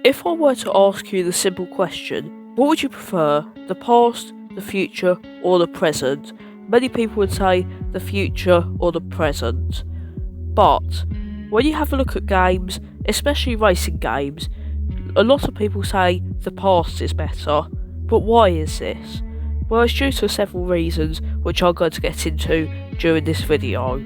If I were to ask you the simple question, what would you prefer, the past, the future, or the present? Many people would say the future or the present. But when you have a look at games, especially racing games, a lot of people say the past is better. But why is this? Well, it's due to several reasons, which I'm going to get into during this video.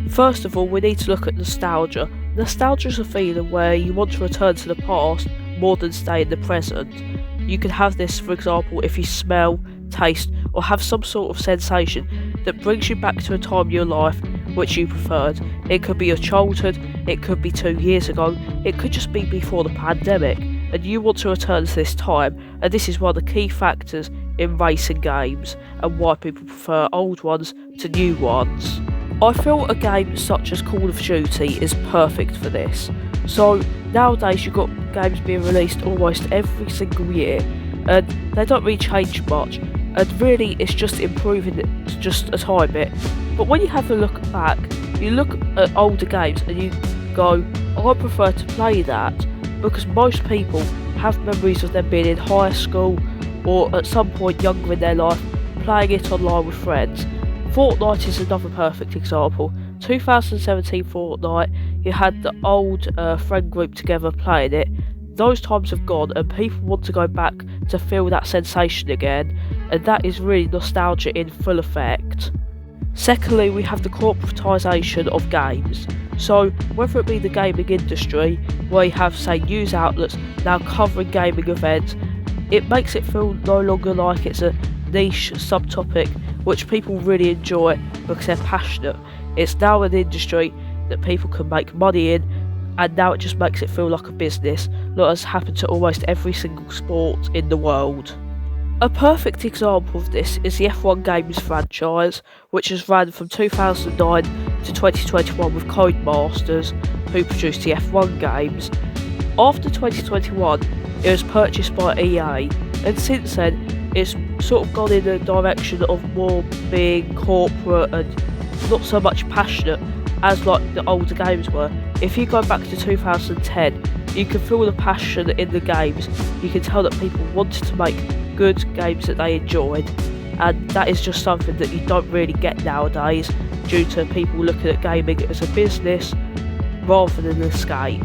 First of all, we need to look at nostalgia. Nostalgia is a feeling where you want to return to the past more than stay in the present. You can have this, for example, if you smell, taste, or have some sort of sensation that brings you back to a time in your life which you preferred. It could be your childhood, it could be 2 years ago, it could just be before the pandemic, and you want to return to this time, and this is one of the key factors in racing games and why people prefer old ones to new ones. I feel a game such as Call of Duty is perfect for this. So nowadays you've got games being released almost every single year, and they don't really change much, and really it's just improving it just a tiny bit. But when you have a look back, you look at older games and you go, I prefer to play that, because most people have memories of them being in high school or at some point younger in their life playing it online with friends. Fortnite is another perfect example. 2017 Fortnite, you had the old friend group together playing it. Those times have gone and people want to go back to feel that sensation again, and that is really nostalgia in full effect. Secondly, we have the corporatisation of games. So whether it be the gaming industry, where you have, say, news outlets now covering gaming events, it makes it feel no longer like it's a niche subtopic which people really enjoy because they're passionate. It's now an industry that people can make money in, and now it just makes it feel like a business, like has happened to almost every single sport in the world. A perfect example of this is the F1 Games franchise, which has ran from 2009 to 2021 with Codemasters, who produced the F1 games. After 2021, it was purchased by EA, and since then it's sort of gone in a direction of more being corporate and not so much passionate as like the older games were. If you go back to 2010, you can feel the passion in the games. You can tell that people wanted to make good games that they enjoyed, and that is just something that you don't really get nowadays due to people looking at gaming as a business rather than an escape.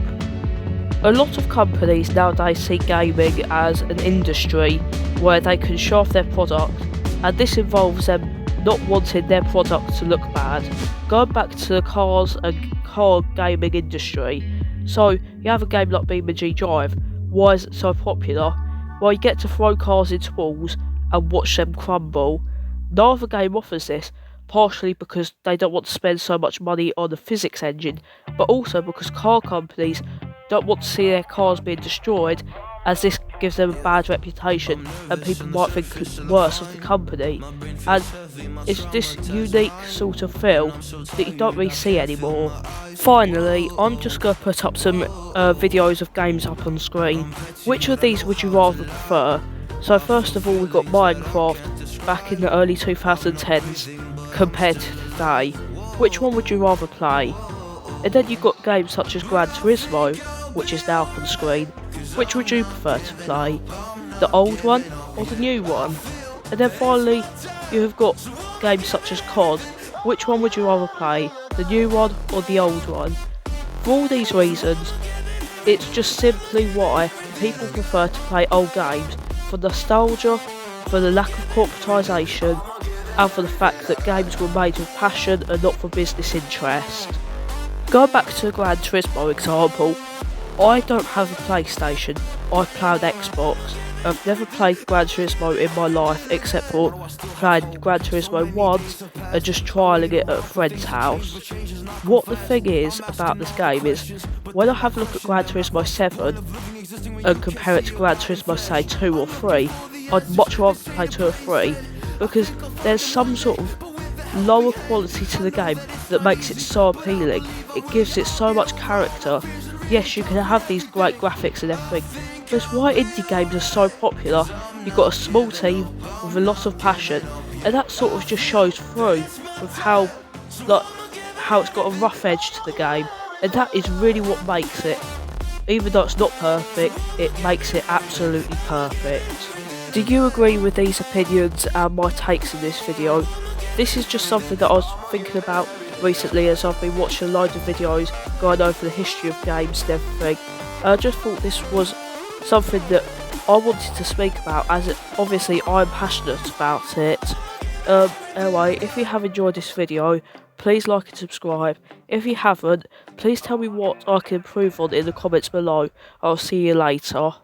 A lot of companies nowadays see gaming as an industry where they can show off their product, and this involves them not wanting their product to look bad. Going back to the cars and car gaming industry, so you have a game like BeamNG Drive. Why is it so popular? Well, you get to throw cars into walls and watch them crumble. No other game offers this, partially because they don't want to spend so much money on the physics engine, but also because car companies don't want to see their cars being destroyed, as this gives them a bad reputation and people might think worse of the company. And it's this unique sort of feel that you don't really see anymore. Finally, I'm just going to put up some videos of games up on screen. Which of these would you rather prefer? So first of all, we've got Minecraft back in the early 2010s compared to today. Which one would you rather play? And then you've got games such as Gran Turismo, which is now up on screen. Which would you prefer to play? The old one or the new one? And then finally, you have got games such as COD. Which one would you rather play? The new one or the old one? For all these reasons, it's just simply why people prefer to play old games. For nostalgia, for the lack of corporatisation, and for the fact that games were made with passion and not for business interest. Going back to the Gran Turismo example, I don't have a PlayStation, I play on Xbox. I've never played Gran Turismo in my life except for playing Gran Turismo once and just trialling it at a friend's house. What the thing is about this game is, when I have a look at Gran Turismo 7 and compare it to Gran Turismo say 2 or 3, I'd much rather play 2 or 3, because there's some sort of lower quality to the game that makes it so appealing. It gives it so much character. Yes, you can have these great graphics and everything, but it's why indie games are so popular. You've got a small team with a lot of passion, and that sort of just shows through with how it's got a rough edge to the game, and that is really what makes it. even though it's not perfect, it makes it absolutely perfect. Do you agree with these opinions and my takes in this video? This is just something that I was thinking about recently as I've been watching loads of videos going over the history of games and everything. I just thought this was something that I wanted to speak about, as obviously I'm passionate about it. Anyway, if you have enjoyed this video, please like and subscribe. If you haven't, please tell me what I can improve on in the comments below. I'll see you later.